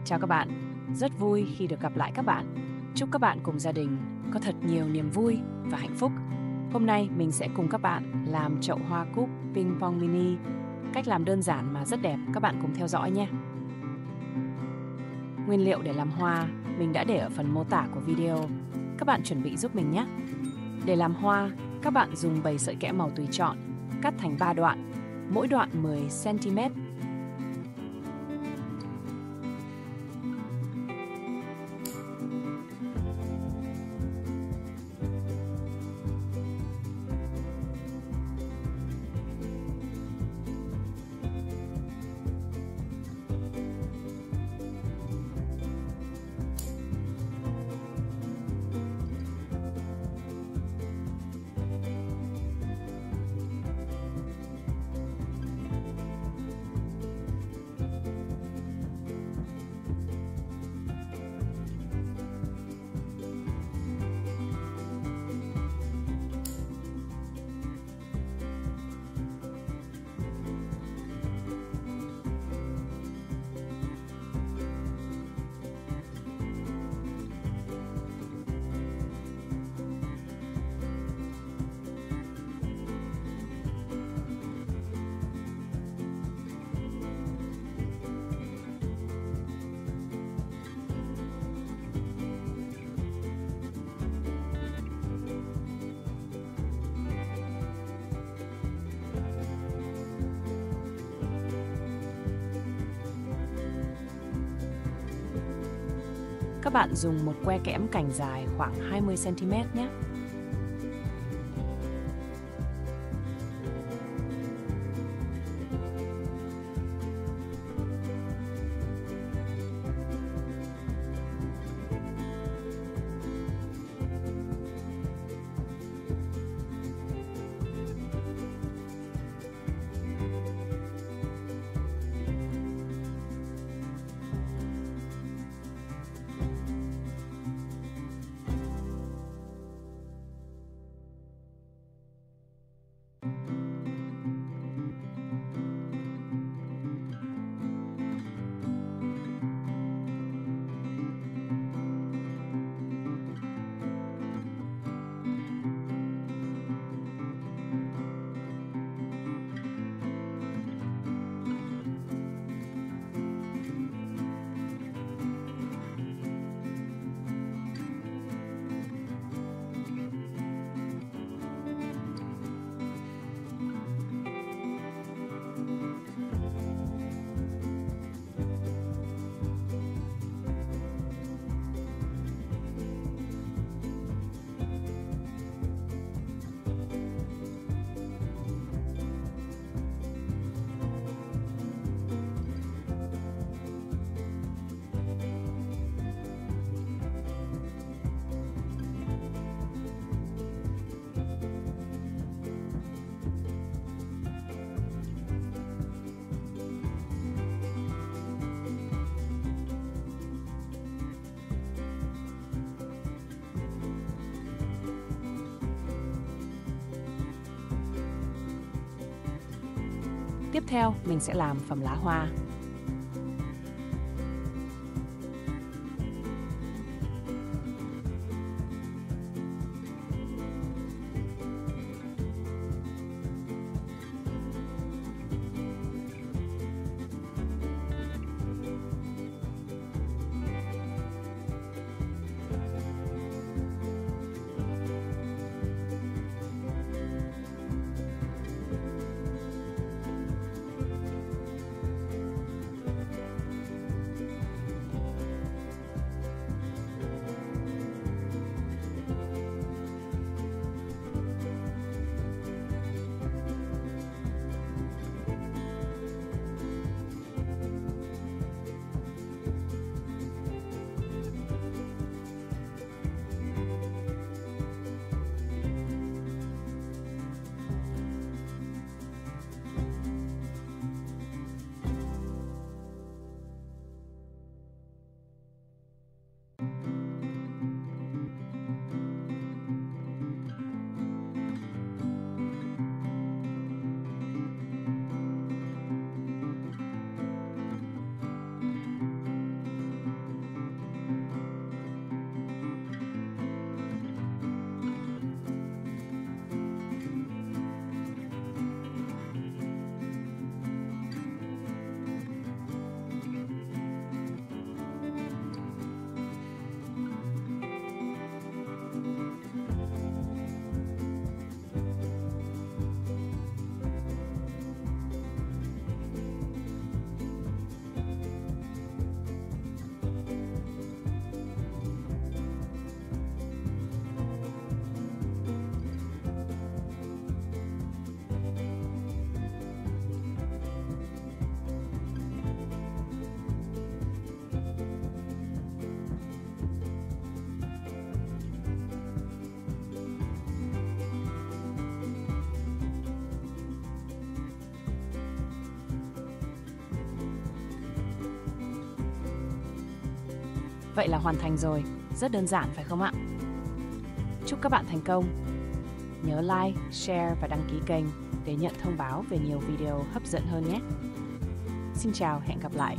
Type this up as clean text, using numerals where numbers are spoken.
Chào các bạn, rất vui khi được gặp lại các bạn. Chúc các bạn cùng gia đình có thật nhiều niềm vui và hạnh phúc. Hôm nay mình sẽ cùng các bạn làm chậu hoa cúc ping pong mini. Cách làm đơn giản mà rất đẹp, các bạn cùng theo dõi nhé. Nguyên liệu để làm hoa mình đã để ở phần mô tả của video. Các bạn chuẩn bị giúp mình nhé. Để làm hoa, các bạn dùng 7 sợi kẽm màu tùy chọn, cắt thành 3 đoạn, mỗi đoạn 10 cm. Các bạn dùng một que kẽm cành dài khoảng 20 cm nhé. Tiếp theo, mình sẽ làm phẩm lá hoa. Vậy là hoàn thành rồi, rất đơn giản phải không ạ? Chúc các bạn thành công! Nhớ like, share và đăng ký kênh để nhận thông báo về nhiều video hấp dẫn hơn nhé! Xin chào, hẹn gặp lại!